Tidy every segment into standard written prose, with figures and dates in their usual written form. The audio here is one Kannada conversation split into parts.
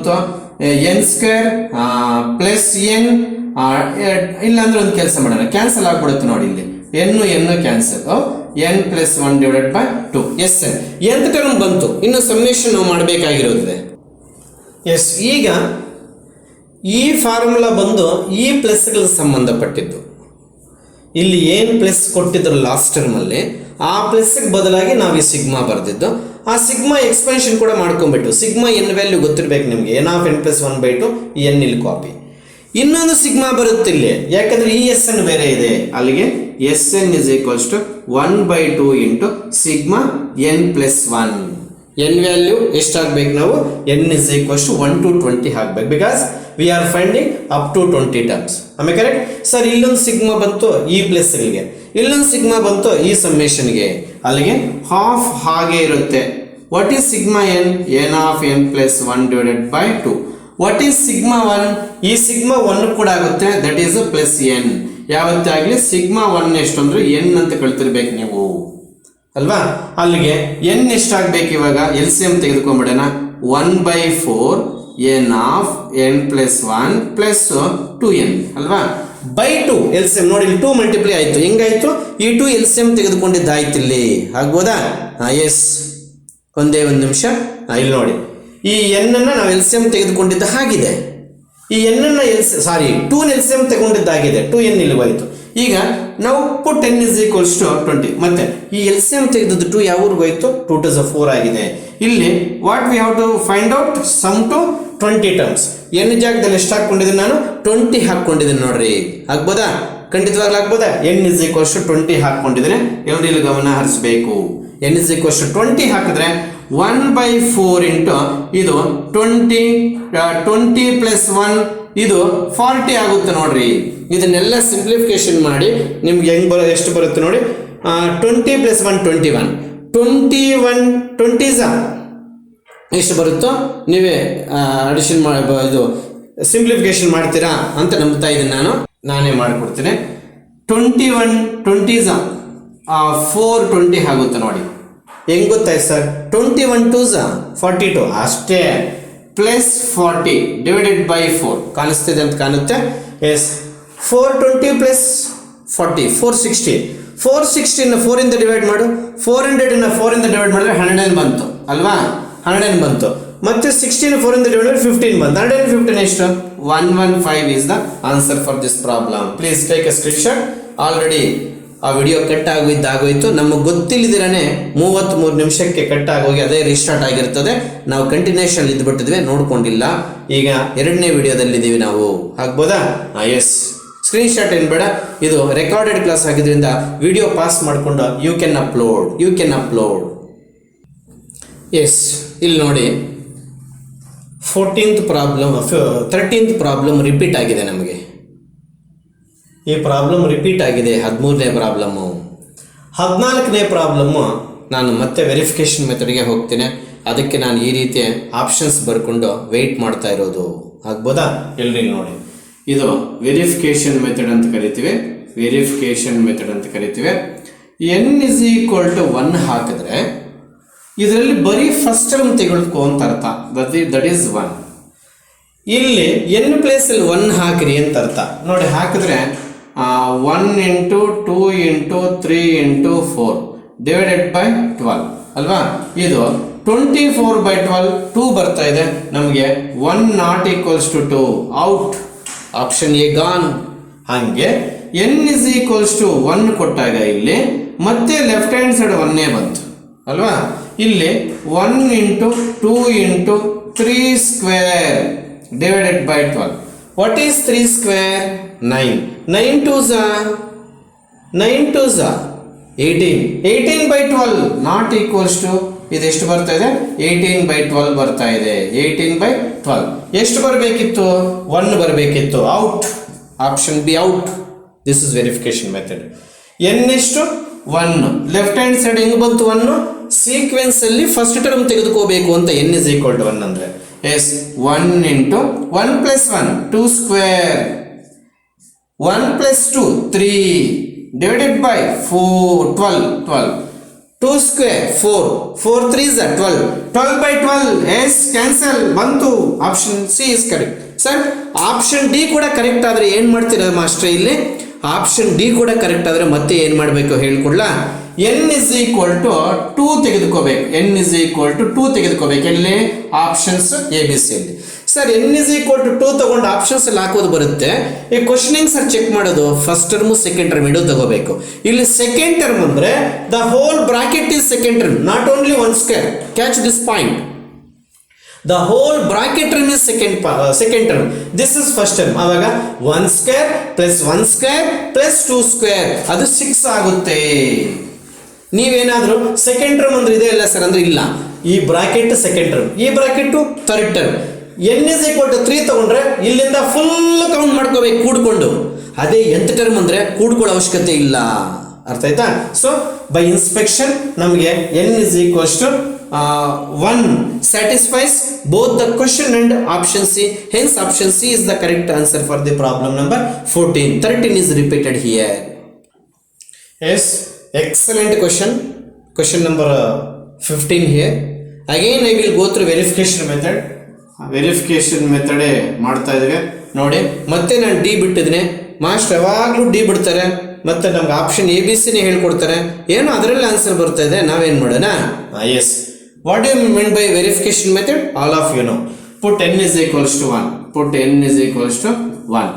ಬಂತು ಎನ್ ಸ್ಕ್ವೇರ್ ಪ್ಲಸ್ ಎನ್, ಇಲ್ಲ ಅಂದ್ರೆ ಒಂದು ಕೆಲಸ ಮಾಡೋಣ, ಕ್ಯಾನ್ಸಲ್ ಆಗ್ಬಿಡುತ್ತೆ ನೋಡಿ, ಇಲ್ಲಿ ಎನ್ನು cancel, n plus 1 divided by 2 S n. ಎಂತ ಟರ್ಮ್ ಬಂತು, ಇನ್ನು ಸಮ್ಮೇಷನ್ ನಾವು ಮಾಡಬೇಕಾಗಿರೋದಿದೆ. ಎಸ್, ಈಗ ಈ ಫಾರ್ಮುಲಾ ಬಂದು ಈ ಪ್ಲಸ್ಗಳಿಗೆ ಸಂಬಂಧಪಟ್ಟಿದ್ದು. ಇಲ್ಲಿ ಏನು ಪ್ಲಸ್ ಕೊಟ್ಟಿದ್ರು ಲಾಸ್ಟ್ ಟರ್ಮಲ್ಲಿ, ಆ ಪ್ಲಸ್ಗೆ ಬದಲಾಗಿ ನಾವು ಈ ಸಿಗ್ಮಾ ಬರೆದಿದ್ದು. ಆ ಸಿಗ್ಮಾ ಎಕ್ಸ್ಪೆನ್ಷನ್ ಕೂಡ ಮಾಡ್ಕೊಂಡ್ಬಿಟ್ಟು ಸಿಗ್ಮಾ ಎನ್ ವ್ಯಾಲ್ಯೂ ಗೊತ್ತಿರಬೇಕು ನಿಮಗೆ, n of n plus 1/2 n ಇಲ್ಲಿ ಕಾಪಿ. ಇನ್ನೊಂದು ಸಿಗ್ಮಾ ಬರುತ್ತೆ ಇಲ್ಲಿ, ಯಾಕಂದ್ರೆ ಈ ಎಸ್ ಎನ್ ಬೇರೆ ಇದೆ, ಅಲ್ಲಿಗೆ S n is equals to 1/2 into sigma n plus 1. N value ಎಷ್ಟಾಗಬೇಕು, ನಾವು n is equals to 1 to 20 ಹಾಕ್ಬೇಕು, because we are finding up to 20 terms. ಆಮೇಲೆ ಕರೆಕ್ಟ್ ಸರ್, ಇಲ್ಲೊಂದು ಸಿಗ್ಮಾ ಬಂತು ಈ ಪ್ಲಸ್ಗಳಿಗೆ, ಇಲ್ಲೊಂದು ಸಿಗ್ಮಾ ಬಂತು ಈ ಸಮ್ಮೇಷನ್ಗೆ, ಅಲ್ಲಿಗೆ ಹಾಫ್ ಹಾಗೆ ಇರುತ್ತೆ. What is sigma N, N of n plus 1 divided by 2. What is sigma 1, ಈ ಸಿಗ್ಮಾ 1 ಕೂಡ ಆಗುತ್ತೆ, ದಟ್ ಈಸ್ ಪ್ಲಸ್ ಎನ್. ಯಾವತ್ತೇ ಆಗಲಿ ಸಿಗ್ಮಾ 1 ಎಷ್ಟು ಅಂದ್ರೆ ಎನ್ ಅಂತ ಕಳ್ತಿರ್ಬೇಕು ನೀವು ಅಲ್ವಾ. ಅಲ್ಲಿಗೆ ಎನ್ ಎಷ್ಟಾಗಬೇಕು, ಇವಾಗ ಎಲ್ ಸಿ ಎಂ ತೆಗೆದುಕೊಂಡ್ಬಿಡೋಣ. 1/4 n of n plus 1 plus 2n ಅಲ್ವಾ, ಬೈ 2 ಎಲ್ ಸಿ ಎಂ. ನೋಡಿ ಇಲ್ಲಿ 2 ಮಲ್ಟಿಪ್ಲೈ ಆಯಿತು, ಹೆಂಗಾಯ್ತು, ಈ 2 ಎಲ್ ಸಿ ಎಂ ತೆಗೆದುಕೊಂಡಿದ್ದಾಯ್ತು, ಇಲ್ಲಿ ಆಗ್ಬೋದಾ. ಎಸ್, ಒಂದೇ ಒಂದು ನಿಮಿಷ, ಇಲ್ಲಿ ನೋಡಿ, ಈ ಎನ್ ಅನ್ನ ನಾವು ಎಲ್ ಸಿ ಎಂ ತೆಗೆದುಕೊಂಡಿದ್ದ ಹಾಗಿದೆ, ಈ ಎನ್ ಅನ್ನ ಸಾರಿ 2 ಎಲ್ ಸಿ ಎಂ ತಗೊಂಡಿದ್ದಾಗಿದೆ, 2n ಇಲ್ಲಿ ಹೋಯಿತು. ಈಗ ನಾವು ಪುಟ್ n ಇಸ್ ಈಕ್ವಲ್ಸ್ ಟು 20, ಮತ್ತೆ ಈ ಎಲ್ ಸಿ ಎಂ ತೆಗೆದದ್ದು 2 ಯಾವ ಊರಿಗೆ ಹೋಯಿತು, 2 to the 4 ಆಗಿದೆ. ಇಲ್ಲಿ what we have to find out, sum to 20 terms. N ಜಾಗದಲ್ಲಿ ಎಷ್ಟು ಹಾಕೊಂಡಿದ್ದೀನಿ ನಾನು, 20 ಹಾಕೊಂಡಿದ್ದೀನಿ ನೋಡ್ರಿ, ಆಗ್ಬೋದಾ, ಖಂಡಿತವಾಗ್ಲೂ ಆಗ್ಬೋದಾ. ಎನ್ ಇಸ್ ಈಕ್ವಲ್ಸ್ ಟು 20 ಹಾಕೊಂಡಿದ್ರೆ ಎಲ್ಲರೂ ಇಲ್ಲಿ ಗಮನ ಹರಿಸಬೇಕು. ಎನ್ ಇಸ್ ಈಕ್ವಲ್ಸ್ ಟು 20 ಹಾಕಿದ್ರೆ 1/4 ಇಂಟು ಇದು 20 ಪ್ಲಸ್ 1 ಇದು 40 ಆಗುತ್ತೆ ನೋಡ್ರಿ. ಇದನ್ನೆಲ್ಲ ಸಿಂಪ್ಲಿಫಿಕೇಶನ್ ಮಾಡಿ ನಿಮ್ಗೆ ಹೆಂಗ್ ಎಷ್ಟು ಬರುತ್ತೆ ನೋಡಿ, 20 ಪ್ಲಸ್ 1 21 ಎಷ್ಟು ಬರುತ್ತೋ ನೀವೇ ಅಡಿಷನ್ ಇದು ಸಿಂಪ್ಲಿಫಿಕೇಶನ್ ಮಾಡ್ತೀರಾ ಅಂತ ನಂಬ್ತಾ ಇದ್ದೀನಿ, ನಾನೇ ಮಾಡಿಕೊಡ್ತೀನಿ. 21 20s 420 ಆಗುತ್ತೆ ನೋಡಿ. ಹೆಂಗ್ ಗೊತ್ತಾಯ್ತು ಸರ್, 21 2s 42 ಅಷ್ಟೇ, ಪ್ಲಸ್ 40 ಡಿವೈಡೆಡ್ ಬೈ 4 ಕಾಣಿಸ್ತಿದೆ ಅಂತ ಕಾಣುತ್ತೆ. ಎಸ್, 420 ಪ್ಲಸ್ 40 460, 460 4 ಇಂದ ಡಿವೈಡ್ ಮಾಡು, 400 4 ಇಂದ ಡಿವೈಡ್ ಮಾಡಿದ್ರೆ 100 ಬಂತು ಅಲ್ವಾ, 100 ಬಂತು. ಮತ್ತೆ 16 4 ಇಂದ ಡಿವೈಡ್ ಮಾಡಿದ್ರೆ 15 ಬಂತು, 115 ಎಷ್ಟು, 115 is the answer for this problem. Please take a screenshot. Already ಆ ವಿಡಿಯೋ ಕಟ್ ಆಗೋಯ್ತು, ನಮಗೆ ಗೊತ್ತಿಲ್ಲದಿರೇ 33 ನಿಮಿಷಕ್ಕೆ ಕಟ್ ಆಗೋಗಿ ಅದೇ ರೀಸ್ಟಾರ್ಟ್ ಆಗಿರ್ತದೆ. ನಾವು ಕಂಟಿನ್ಯೂಷನ್ ಇದ್ಬಿಟ್ಟಿದ್ವಿ, ನೋಡ್ಕೊಂಡಿಲ್ಲ. ಈಗ 2ನೇ ವಿಡಿಯೋದಲ್ಲಿದ್ದೀವಿ ನಾವು, ಆಗ್ಬೋದಾ. ಎಸ್, ಸ್ಕ್ರೀನ್ಶಾಟ್ ಏನು ಬೇಡ, ಇದು ರೆಕಾರ್ಡೆಡ್ ಕ್ಲಾಸ್ ಆಗಿದ್ರಿಂದ ವಿಡಿಯೋ ಪಾಸ್ ಮಾಡಿಕೊಂಡು ಯು ಕ್ಯಾನ್ ಅಪ್ಲೋಡ್. ಎಸ್, ಇಲ್ಲಿ ನೋಡಿ 13th ಪ್ರಾಬ್ಲಮ್ ರಿಪೀಟ್ ಆಗಿದೆ ನಮಗೆ. ಈ ಪ್ರಾಬ್ಲಮ್ ರಿಪೀಟ್ ಆಗಿದೆ, 13ನೇ ಪ್ರಾಬ್ಲಮ್ಮು. 14ನೇ ಪ್ರಾಬ್ಲಮ್ಮು ನಾನು ಮತ್ತೆ ವೆರಿಫಿಕೇಶನ್ ಮೆಥಡ್ಗೆ ಹೋಗ್ತೀನಿ, ಅದಕ್ಕೆ ನಾನು ಈ ರೀತಿ ಆಪ್ಷನ್ಸ್ ಬರ್ಕೊಂಡು ವೆಯ್ಟ್ ಮಾಡ್ತಾ ಇರೋದು, ಆಗ್ಬೋದಾ. ಎಲ್ರಿ ನೋಡಿ, ಇದು ವೆರಿಫಿಕೇಶನ್ ಮೆಥಡ್ ಅಂತ ಕರಿತೀವಿ. ಎನ್ ಇಸ್ ಈಕ್ವಲ್ ಟು 1 ಹಾಕಿದ್ರೆ ಇದರಲ್ಲಿ ಬರೀ ಫಸ್ಟ್ ಟರ್ಮ್ ತೆಗೆದುಕೋ ಅಂತ ಅರ್ಥ, ದಟ್ ಈಸ್ 1. ಇಲ್ಲಿ ಎನ್ ಪ್ಲೇಸಲ್ಲಿ 1 ಹಾಕಿರಿ ಅಂತ ಅರ್ಥ ನೋಡಿ. ಹಾಕಿದ್ರೆ 1 into 2 into 3 into 4 divided by 12 ಅಲ್ವಾ. ಇದು 24/12 2 ಬರ್ತಾ ಇದೆ ನಮಗೆ. 1 not equals to 2 out, option A gone. ಹಾಗೆ ಎನ್ ಇಸ್ ಈಕ್ವಲ್ಸ್ ಟು 1 ಕೊಟ್ಟಾಗ ಇಲ್ಲಿ ಮತ್ತೆ ಲೆಫ್ಟ್ ಹ್ಯಾಂಡ್ ಸೈಡ್ 1 ಬಂತು ಅಲ್ವಾ. ಇಲ್ಲಿ 1 into 2 into 3 square divided by 12. What is 3 square? 9. 9 2s 18. 18/12 not equals to ಇದು ಎಷ್ಟು ಬರ್ತಾ ಇದೆ? 18/12 ಬರ್ತಾ ಇದೆ. 18/12 ಎಷ್ಟು ಬರಬೇಕಿತ್ತು? 1 ಬರಬೇಕಿತ್ತು. Out, option be out. This is verification method. N ಎಷ್ಟು? 1. ಲೆಫ್ಟ್ ಹ್ಯಾಂಡ್ ಸೈಡ್ ಹೆಂಗ್ ಬಂತು? 1 ಸೀಕ್ವೆನ್ಸ್ ಅಲ್ಲಿ ಫಸ್ಟ್ ಟರ್ಮ್ ತೆಗೆದುಕೋಬೇಕು ಅಂತ. ಎನ್ ಇಸ್ ಈಕ್ವಲ್ ಟು 1 ಅಂದ್ರೆ S 1 into 1 plus 1 2 square 1 plus 2 3 divided by 4 12. 2 square 4, 4 3s are 12, 12 by 12, yes, cancel, ಬಂತು, option C is correct. Sir option D ಕೂಡ ಕರೆಕ್ಟ್ ಆದರೆ ಏನು ಮಾಡ್ತೀರಾ ಮಾಸ್ಟರ್ ಇಲ್ಲಿ? ಆಪ್ಷನ್ ಡಿ ಕೂಡ ಕರೆಕ್ಟ್ ಆದರೆ ಮತ್ತೆ ಏನು ಮಾಡಬೇಕು ಹೇಳ್ಕೊಡ್ಲಾ? n is equal to 2 ತೆಗೆದುಕೋಬೇಕು. n is equal to 2 ತೆಗೆದುಕೋಬೇಕು. ಎಲ್ಲಿ? ಆಪ್ಷನ್ಸ್ ಎ ಬಿ ಸಿ ಅಲ್ಲಿ. Sir n is equal to 2 ತಗೊಂಡು ಆಪ್ಷನ್ಸ್ ಅಲ್ಲಿ ಹಾಕೋದು ಬರುತ್ತೆ. ಈ ಕ್ವಶನಿಂಗ್ ಸರ್ ಚೆಕ್ ಮಾಡೋದು ಫಸ್ಟ್ ಟರ್ಮ್ ಸೆಕೆಂಡ್ ಟರ್ಮ್ ಎರಡೂ ತಗೋಬೇಕು. ಇಲ್ಲಿ ಸೆಕೆಂಡ್ ಟರ್ಮ್ ಅಂದ್ರೆ the whole bracket is second term, not only one square. Catch this point. The whole bracket term is second term. This is first term. ಆವಾಗ 1 square plus 1 square plus 2 square ಅದು 6 ಆಗುತ್ತೆ. ನೀವೇನಾದರೂ ಸೆಕೆಂಡ್ ಟರ್ಮ್ ಅಂದ್ರೆ ಇದೆ ಇಲ್ಲ ಸರ್ ಅಂದ್ರೆ ಇಲ್ಲ. ಈ ಬ್ರಾಕೆಟ್ ಸೆಕೆಂಡ್ ಟರ್ಮ್, ಈ bracket third term. n is equal to 3 ತಗೊಂಡ್ರೆ ಇಲ್ಲಿಂದ ಫುಲ್ ಕೌಂಟ್ ಮಾಡ್ಕೋಬೇಕು ಕೂಡ್ಕೊಂಡು. ಅದೇ nth ಟರ್ಮ್ ಅಂದ್ರೆ ಕೂಡ್ಕೊಳ್ಳೋ ಅವಶ್ಯಕತೆ ಇಲ್ಲ. ಅರ್ಥ ಆಯ್ತಾ? ಸೊ ಬೈ ಇನ್ಸ್ಪೆಕ್ಷನ್ ನಮಗೆ n is equals to 1 satisfies both the question and option C. Hence option C is the correct answer for the problem number 14. 13 is repeated here. Yes, excellent question. Question number 15 here. Again I will go through verification method. Verification ಮೆಥಡೇ ಮಾಡ್ತಾ ಇದ್ದೇವೆ ನೋಡಿ. ಮತ್ತೆ ನಾನು ಡಿ ಬಿಟ್ಟಿದ್ದೀನಿ, ಮಾಸ್ಟರ್ ಯಾವಾಗಲೂ ಡಿ ಬಿಡ್ತಾರೆ, ಮತ್ತೆ ನಮ್ಗೆ ಆಪ್ಷನ್ ಎ ಬಿ ಸಿನೇ ಹೇಳ್ಕೊಡ್ತಾರೆ. ಏನೋ ಅದರಲ್ಲಿ ಆನ್ಸರ್ ಬರ್ತಾ ಇದೆ, ನಾವೇನು ಮಾಡೋಣ? Yes, what you mean by verification method? All of you know. Put n is equals to 1. Put n is equals to 1.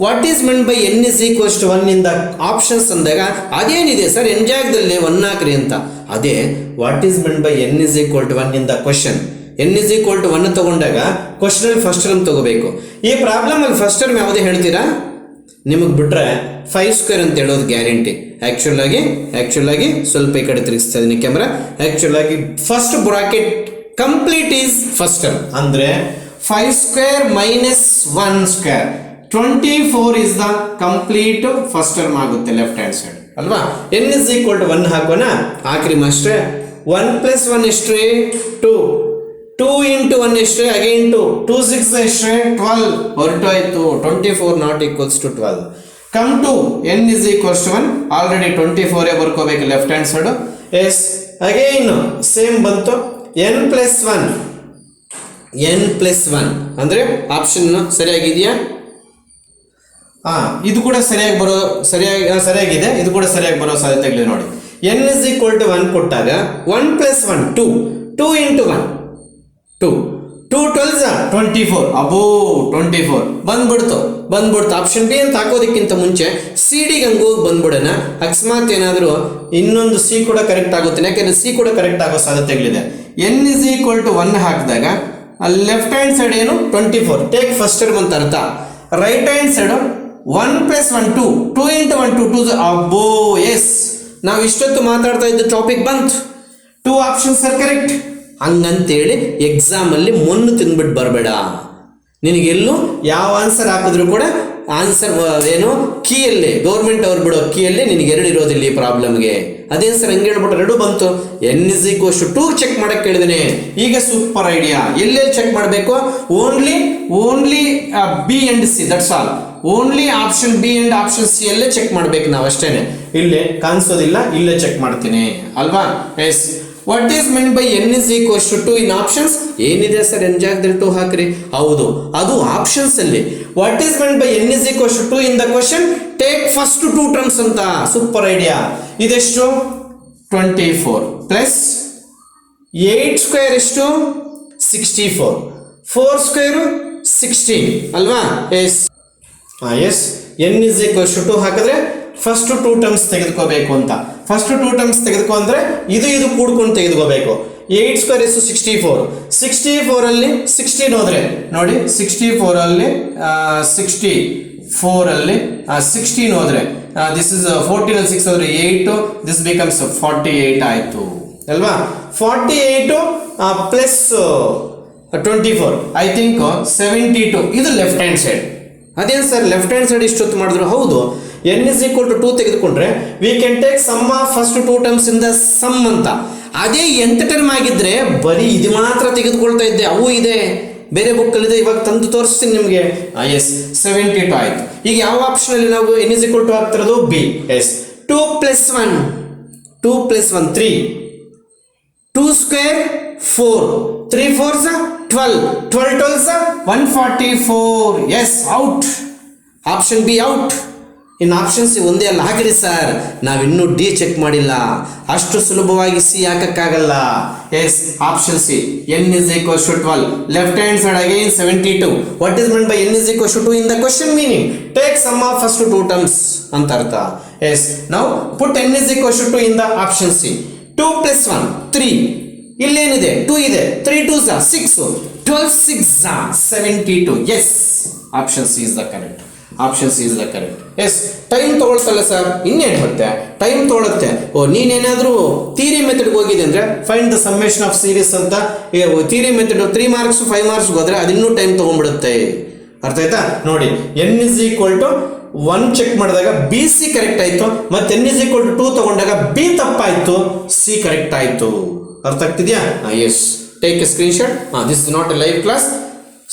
What is meant by n is equals to 1 ಇಂದ ಆಪ್ಷನ್ಸ್ ಅಂದಾಗ ಅದೇನಿದೆ ಸರ್ n ಜಾಗದಲ್ಲಿ 1 ಹಾಕ್ರಿ ಅಂತ. ಅದೇ what is meant by n is equal to 1 in the question. n is equal to 1 ತಗೊಂಡಾಗ ಕ್ವಶನ್ ಅಲ್ಲಿ ಫಸ್ಟ್ ಟರ್ಮ್ ತಗೋಬೇಕು. ಈ ಪ್ರಾಬ್ಲಮ್ ಅಲ್ಲಿ ಫಸ್ಟ್ ಟರ್ಮ್ ಯಾವುದೇ ಹೇಳ್ತೀರಾ? ನಿಮಗೆ ಬಿಟ್ರೆ 5 ಸ್ಕ್ವೇರ್ ಅಂತ ಹೇಳೋದು ಗ್ಯಾರಂಟಿ. ಆಕ್ಚುಲ್ ಆಗಿ ಸ್ವಲ್ಪ ಈ ಕಡೆ ತಿರುಗಿಸ್ತಾ ಇದೀನಿ ಕ್ಯಾಮ್ರಾ. ಆಕ್ಚುಲ್ ಆಗಿ first bracket complete is first term ಅಂದ್ರೆ 5 square minus 1 square 24 is the complete first term ಆಗುತ್ತೆ ಲೆಫ್ಟ್ ಹ್ಯಾಂಡ್ ಸೈಡ್ ಅಲ್ವಾ? n is equal to 1 ಹಾಕೋಣ. ಹಾಕ್ರಿ ಮಾಸ್ಟ್ರೆ. 1 plus 1 ಎಷ್ಟು? 2. 2 into 1 ಎಷ್ಟು? ಅಗೇನ್ 2. 2 6 ಎಷ್ಟು? 12. ಹೊರಟೋಯ್ತು. 24 not equals to 12. Come to n is equals to 1. Already 24 ಬರ್ಕೋಬೇಕು left hand side. Yes, again same ಬಂತು. n plus 1 ಅಂದ್ರೆ ಆಪ್ಷನ್ ಸರಿಯಾಗಿದೆಯಾ? ಇದು ಕೂಡ ಸರಿಯಾಗಿದೆ. ಇದು ಕೂಡ ಸರಿಯಾಗಿ ಬರೋ ಸಾಧ್ಯತೆಗಳಿದೆ ನೋಡಿ. n is equal to 1 ಕೊಟ್ಟಾಗ 1 plus 1 2. 2 into 1 2. 2 12s 24. ಅಬೋ 24 ಬಂದ್ಬಿಡ್ತು. ಆಪ್ಷನ್ ಬಿ ಅಂತ ಹಾಕೋದಕ್ಕಿಂತ ಮುಂಚೆ ಸಿ ಡಿ ಹಂಗೆ ಹೋಗಿ ಬಂದ್ಬಿಡೋಣ. ಅಕಸ್ಮಾತ್ ಏನಾದರೂ ಇನ್ನೊಂದು ಸಿ ಕೂಡ ಕರೆಕ್ಟ್ ಆಗುತ್ತೆ, ಯಾಕೆಂದ್ರೆ ಸಿ ಕೂಡ ಕರೆಕ್ಟ್ ಆಗೋ ಸಾಧ್ಯತೆಗಳಿದೆ. n is equal to 1 ಹಾಕಿದಾಗ ಲೆಫ್ಟ್ ಹ್ಯಾಂಡ್ ಸೈಡ್ ಏನು? 24. ಟೇಕ್ ಫಸ್ಟ್ ಟರ್ಮ್ ಅಂತ ಅರ್ಥ. Right hand side 1 plus 1 2. 2 into 1 2 2. ಅಬ್ಬೋ ಎಸ್, ನಾವು ಇಷ್ಟೊತ್ತು ಮಾತಾಡ್ತಾ ಇದ್ದ ಟಾಪಿಕ್ ಬಂತು. 2 ಆಪ್ಷನ್ಸ್ ಆರ್ ಕರೆಕ್ಟ್. ಹಂಗಂತೇಳಿ ಎಕ್ಸಾಮಲ್ಲಿ ಮೊನ್ನು ತಿಂದ್ಬಿಟ್ಟು ಬರಬೇಡ. ನಿನಗೆಲ್ಲೂ ಯಾವ ಆನ್ಸರ್ ಹಾಕಿದ್ರು ಕೂಡ ಆನ್ಸರ್ ಏನು ಕೀಯಲ್ಲಿ ಗೌರ್ಮೆಂಟ್ ಅವ್ರು ಬಿಡೋ ಕೀಯಲ್ಲಿ ನಿನಗೆ 2 ಇರೋದಿಲ್ಲ ಈ ಪ್ರಾಬ್ಲಮ್ಗೆ. ಅದೇನು ಸರ್ ಹಂಗೆ ಹೇಳ್ಬಿಟ್ರೆ 2 ಬಂತು. n is equals to 2 check ಮಾಡಕ್ಕೆ ಹೇಳಿದ್ದೇನೆ. ಈಗ ಸೂಪರ್ ಐಡಿಯಾ. ಎಲ್ಲೆಲ್ಲಿ ಚೆಕ್ ಮಾಡಬೇಕು? Only B and C, that's all. Only option B and option C ಅಲ್ಲೇ ಚೆಕ್ ಮಾಡ್ಬೇಕು ನಾವು ಅಷ್ಟೇನೆ. ಇಲ್ಲೇ ಕಾಣಿಸೋದಿಲ್ಲ, ಇಲ್ಲೇ ಚೆಕ್ ಮಾಡ್ತೀನಿ ಅಲ್ವಾ? Yes, what is meant by n is equals to 2 in options? ಏನಿದೆ ಸರ್ n ಜಾಗದಲ್ಲಿ 2 ಹಾಕ್ರಿ. ಹೌದು, ಅದು ಆಪ್ಷನ್ಸ್ ಅಲ್ಲಿ. What is meant by n is equals to 2 in the question? Take first 2 terms ಅಂತ. Super idea. ಇದೆಷ್ಟು? 24 ಪ್ಲಸ್ 8 ಸ್ಕ್ವೇರ್ ಎಷ್ಟು? 64. 4 ಸ್ಕ್ವೇರ್ 16 ಅಲ್ವಾ? Yes, n is equals to 2 ಹಾಕಿದ್ರೆ ಫಸ್ಟ್ 2 ಟರ್ಮ್ಸ್ ತೆಗೆದುಕೋಬೇಕು ಅಂತ. ಫಸ್ಟ್ 2 ಟರ್ಮ್ಸ್ ತೆಗೆದುಕೊ ಅಂದ್ರೆ ಇದು ಕೂಡ್ಕೊಂಡು ತೆಗೆದುಕೋಬೇಕು. 8 ಸ್ಕ್ವೇರ್ ಎಷ್ಟು? 64. 64 ಅಲ್ಲಿ 16 ಹೋದ್ರೆ ನೋಡಿ, 64 ಅಲ್ಲಿ 64 ಅಲ್ಲಿ 16 ಹೋದ್ರೆ ದಿಸ್ ಇಸ್ 14 ಅಲ್ಲಿ 6 ಹೋದ್ರೆ 8. ದಿಸ್ ಬಿಕಮ್ಸ್ 48 ಆಯ್ತು ಅಲ್ವಾ? 48 ಪ್ಲಸ್ 24 ಐ ಥಿಂಕ್ 72. ಇದು ಲೆಫ್ಟ್ ಹ್ಯಾಂಡ್ ಸೈಡ್. ಅದೇನು ಸರ್ ಲೆಫ್ಟ್ ಹ್ಯಾಂಡ್ ಸೈಡ್ ಇಷ್ಟೊತ್ತು ಮಾಡಿದ್ರು? ಹೌದು, n is equal to 2 ತೆಗೆದುಕೊಂಡ್ರೆ we can take sum of first 2 terms in the sum ಅಂತ. ಅದೇ nth ಟರ್ಮ್ ಆಗಿದ್ರೆ ಬರೀ ಇದು ಮಾತ್ರ ತೆಗೆದುಕೊಳ್ತಾ ಇದ್ದೆ. ಅವು ಇದೆ, ಬೇರೆ ಬುಕ್ಕಲ್ಲಿದೆ, ಇವಾಗ ತಂದು ತೋರಿಸ್ತೀನಿ ನಿಮಗೆ. ಎಸ್, 72 ಆಯ್ತು. ಈಗ ಯಾವ ಆಪ್ಷನ್ ಅಲ್ಲಿ ನಾವು n is equal to ಆಗ್ತಿರೋದು? B. Yes, 2 plus 1 3. 2 square 4, 3 4s 12, 12 12s 144. Yes, out. Option B out. ಇನ್ನು ಆಪ್ಷನ್ ಸಿ ಒಂದೇ ಅಲ್ಲ. ಹಾಗಿರಿ ಸರ್, ನಾವಿನ್ನೂ ಡಿ ಚೆಕ್ ಮಾಡಿಲ್ಲ, ಅಷ್ಟು ಸುಲಭವಾಗಿ ಸಿ ಹಾಕಕ್ಕಾಗಲ್ಲ. Yes, option C n is equals to 12. Left hand side again 72. What is meant by n is equals to 2 in the question meaning? Take sum of first two terms ಅಂತ ಅರ್ಥ. Yes, now put n is equals to 2 in the option C. 2 plus 1 3. ಇಲ್ಲೇನಿದೆ? 2 ಇದೆ. 3 2s 6. 12 6 72. Yes, option C is the correct. Option C is the correct. Yes, time ತಗೊಳ್ತಲ್ಲ ಸರ್, ಇನ್ನೇನು ಮತ್ತೆ ಟೈಮ್ ತೊಗೊಳುತ್ತೆ. ನೀನೇನಾದರೂ ಥಿಯರಿ ಮೆಥಡ್ಗೆ ಹೋಗಿದೆ ಅಂದರೆ find the summation of series ಅಂತ ಥಿಯರಿ ಮೆಥಡ್ 3 ಮಾರ್ಕ್ಸ್ 5 ಮಾರ್ಕ್ಸ್ ಹೋದ್ರೆ ಅದಿನ್ನೂ ಟೈಮ್ ತೊಗೊಂಡ್ಬಿಡುತ್ತೆ. ಅರ್ಥ ಆಯ್ತಾ? ನೋಡಿ, n is equal to 1 check ಮಾಡಿದಾಗ ಬಿ ಸಿ ಕರೆಕ್ಟ್ ಆಯಿತು, ಮತ್ತು n is equal to 2 ತಗೊಂಡಾಗ ಬಿ ತಪ್ಪಾಯಿತು, ಸಿ ಕರೆಕ್ಟ್ ಆಯಿತು. ಅರ್ಥ ಆಗ್ತಿದೆಯಾ? Yes, take a screenshot. This is not a live class.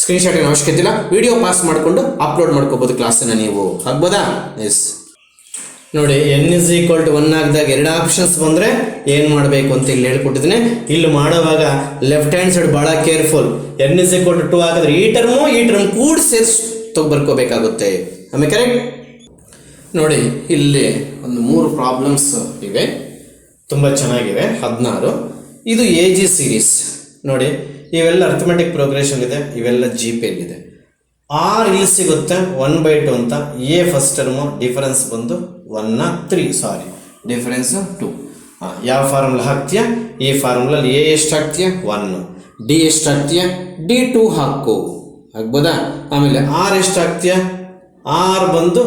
Screenshot ಏನು ಅವಶ್ಯಕತೆ ಇಲ್ಲ, ವಿಡಿಯೋ ಪಾಸ್ ಮಾಡಿಕೊಂಡು ಅಪ್ಲೋಡ್ ಮಾಡ್ಕೋಬೋದು ಕ್ಲಾಸನ್ನು ನೀವು. ಆಗ್ಬೋದಾ? ಎಸ್, ನೋಡಿ, n is equal to 1 ಆಗಿದಾಗ 2 options ಬಂದರೆ ಏನು ಮಾಡಬೇಕು ಅಂತ ಇಲ್ಲಿ ಹೇಳ್ಕೊಟ್ಟಿದ್ದೀನಿ. ಇಲ್ಲಿ ಮಾಡುವಾಗ ಲೆಫ್ಟ್ ಹ್ಯಾಂಡ್ ಸೈಡ್ ಭಾಳ careful. n is equal to 2 ಆಗಿದ್ರೆ ಈ ಟರ್ಮ್ ಕೂಡ ಸೇರಿಸಿ ಬರ್ಕೋಬೇಕಾಗುತ್ತೆ. ಆಮೇಲೆ ಕರೆಕ್ಟ್. ನೋಡಿ, ಇಲ್ಲಿ ಒಂದು 3 ಪ್ರಾಬ್ಲಮ್ಸ್ ಇವೆ, ತುಂಬ ಚೆನ್ನಾಗಿವೆ. 16. ಇದು ಎ ಜಿ ಸೀರೀಸ್. ನೋಡಿ, ಇವೆಲ್ಲ ಅರ್ಥಮೆಟಿಕ್ ಪ್ರೋಗ್ರೆಷನ್ ಇದೆ, ಇವೆಲ್ಲ ಜಿ ಪಿ ಎಲ್ಲಿದೆ. ಆರ್ ಇಲ್ಲಿ ಸಿಗುತ್ತೆ 1/2 ಅಂತ. ಎ ಫಸ್ಟ್ ಟರ್ಮು ಡಿಫರೆನ್ಸ್ ಬಂದು 1 ಡಿಫರೆನ್ಸ್ 2. ಯಾವ ಫಾರ್ಮುಲಾ ಹಾಕ್ತೀಯಾ? ಈ ಫಾರ್ಮುಲಲ್ಲಿ ಎ ಎಷ್ಟು ಹಾಕ್ತೀಯ? 1. ಡಿ ಎಷ್ಟು ಹಾಕ್ತೀಯ? D2 ಹಾಕು. ಆಗ್ಬೋದಾ? ಆಮೇಲೆ ಆರ್ ಎಷ್ಟು ಹಾಕ್ತೀಯ? ಆರ್ ಬಂದು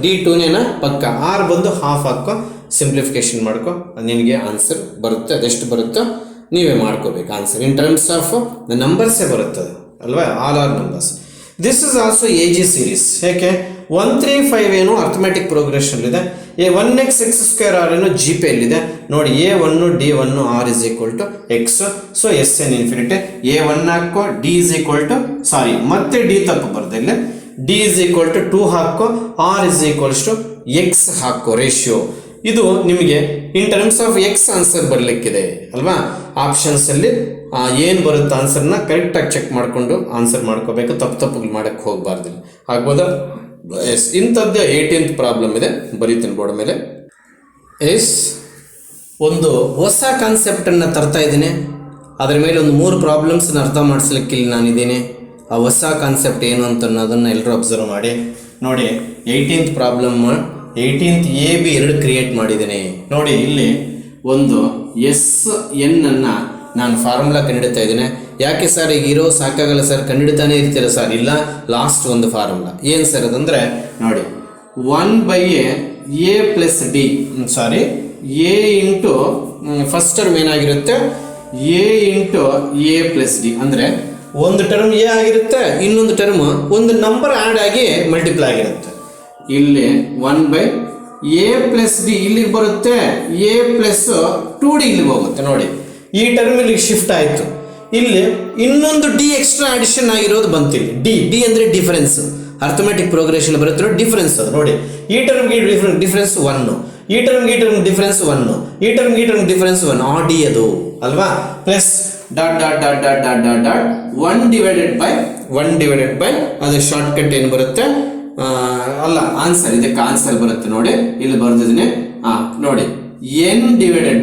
D2ನೇನ ಪಕ್ಕ. ಆರ್ ಬಂದು ಹಾಫ್ ಹಾಕೋ, ಸಿಂಪ್ಲಿಫಿಕೇಶನ್ ಮಾಡ್ಕೊ, ನಿನಗೆ ಆನ್ಸರ್ ಬರುತ್ತೆ. ಅದೆಷ್ಟು ಬರುತ್ತೋ ನೀವೇ ಮಾಡ್ಕೋಬೇಕು answer. In terms of the ನಂಬರ್ಸೇ ಬರುತ್ತದೆ ಅಲ್ವಾ? All are numbers. This is also a G series. ಯಾಕೆ? 1 3 5 ಏನು ಅರ್ಥಮೆಟಿಕ್ ಪ್ರೋಗ್ರೆಷನ್ ಇದೆ. ಎ 1x x² ಆರ್ ಏನು ಜಿ ಪಿ ಎಲ್ಲಿದೆ. ನೋಡಿ, A1 D1 R is equal to X. So S N infinity. A1 ಹಾಕೋ, ಡಿ ಇಸ್ ಈಕ್ವಲ್ ಟು ಮತ್ತೆ ಡಿ ತಪ್ಪು ಬರ್ತದೆ ಇಲ್ಲಿ. ಡಿ ಇಸ್ ಈಕ್ವಲ್ ಟು 2 ಹಾಕೋ, R is equals to X ಹಾಕೋ ರೇಷಿಯೋ. ಇದು ನಿಮಗೆ in terms of X answer ಬರಲಿಕ್ಕಿದೆ ಅಲ್ವಾ? ಆಪ್ಷನ್ಸಲ್ಲಿ ಏನು ಬರುತ್ತೆ ಆನ್ಸರ್ನ ಕರೆಕ್ಟಾಗಿ ಚೆಕ್ ಮಾಡಿಕೊಂಡು ಆನ್ಸರ್ ಮಾಡ್ಕೋಬೇಕು. ತಪ್ಪುಗಳು ಮಾಡೋಕ್ಕೆ ಹೋಗಬಾರ್ದು. ಆಗ್ಬೋದಾ? ಎಸ್, ಇಂಥದ್ದು 18th ಪ್ರಾಬ್ಲಮ್ ಇದೆ, ಬರೀತೀನಿ ಬೋರ್ಡ್ ಮೇಲೆ. ಎಸ್, ಒಂದು ಹೊಸ ಕಾನ್ಸೆಪ್ಟನ್ನು ತರ್ತಾ ಇದ್ದೀನಿ. ಅದರ ಮೇಲೆ ಒಂದು 3 ಪ್ರಾಬ್ಲಮ್ಸನ್ನ ಅರ್ಥ ಮಾಡಿಸ್ಲಿಕ್ಕೆ ಇಲ್ಲಿ ನಾನಿದ್ದೀನಿ. ಆ ಹೊಸ ಕಾನ್ಸೆಪ್ಟ್ ಏನು ಅಂತ ಅನ್ನೋದನ್ನು ಎಲ್ಲರೂ ಅಬ್ಸರ್ವ್ ಮಾಡಿ. ನೋಡಿ, 18th problem 18th A B 2 create ಮಾಡಿದ್ದೀನಿ. ನೋಡಿ, ಇಲ್ಲಿ ಒಂದು SN ಅನ್ನು ನಾನು ಫಾರ್ಮುಲಾ ಕಂಡುಹಿಡ್ತಾ ಇದ್ದೀನಿ. ಯಾಕೆ ಸರ್ ಈಗ ಇರೋ ಸಾಕಾಗಲ್ಲ ಸರ್, ಕಂಡುಹಿಡ್ತಾನೆ ಇರ್ತೀರ ಸರ್? ಇಲ್ಲ, ಲಾಸ್ಟ್ ಒಂದು ಫಾರ್ಮುಲಾ ಏನು ಸರ್ ಅದಂದರೆ, ನೋಡಿ, 1/a plus D A into first term ಏನಾಗಿರುತ್ತೆ, A into A plus D. ಅಂದರೆ ಒಂದು ಟರ್ಮ್ ಎ ಆಗಿರುತ್ತೆ, ಇನ್ನೊಂದು ಟರ್ಮ್ ಒಂದು ನಂಬರ್ ಆ್ಯಡ್ ಆಗಿ ಮಲ್ಟಿಪ್ಲೈ ಆಗಿರುತ್ತೆ. ಇಲ್ಲಿ 1/a ಪ್ಲಸ್ ಡಿ ಇಲ್ಲಿಗೆ ಬರುತ್ತೆ, ಎ ಪ್ಲಸ್ 2d ಇಲ್ಲಿಗೆ ಹೋಗುತ್ತೆ. ನೋಡಿ, ಈ ಟರ್ಮ್ ಇಲ್ಲಿಗೆ ಶಿಫ್ಟ್ ಆಯಿತು. ಇಲ್ಲಿ ಇನ್ನೊಂದು ಡಿ ಎಕ್ಸ್ಟ್ರಾ ಅಡಿಷನ್ ಆಗಿರೋದು ಬಂತಿಲ್ಲಿ. ಡಿ ಅಂದರೆ ಡಿಫರೆನ್ಸ್. ಅರ್ಥಮೆಟಿಕ್ ಪ್ರೋಗ್ರೆಷನ್ ಬರುತ್ತೆ ಡಿಫರೆನ್ಸ್. ಅದು ನೋಡಿ, ಈ ಟರ್ಮ್ಗೆ ಡಿಫರೆನ್ಸ್ 1, ಈ ಟರ್ಮ್ಗೆ ಡಿಫರೆನ್ಸ್ 1, ಈ ಟರ್ಮ್ಗೆ ಡಿಫರೆನ್ಸ್ 1. ಆ ಡಿ ಅದು ಅಲ್ವಾ? Plus dot dot dot dot dot dot dot 1 divided by ಅದು ಶಾರ್ಟ್ ಕಟ್ ಏನು ಬರುತ್ತೆ ಅಲ್ಲ, ಆನ್ಸರ್. ಇದಕ್ಕೆ ಆನ್ಸರ್ ಬರುತ್ತೆ. ನೋಡಿ, ಇಲ್ಲಿ ಬರ್ದಿದ್ದೀನಿ. ನೋಡಿ, n divided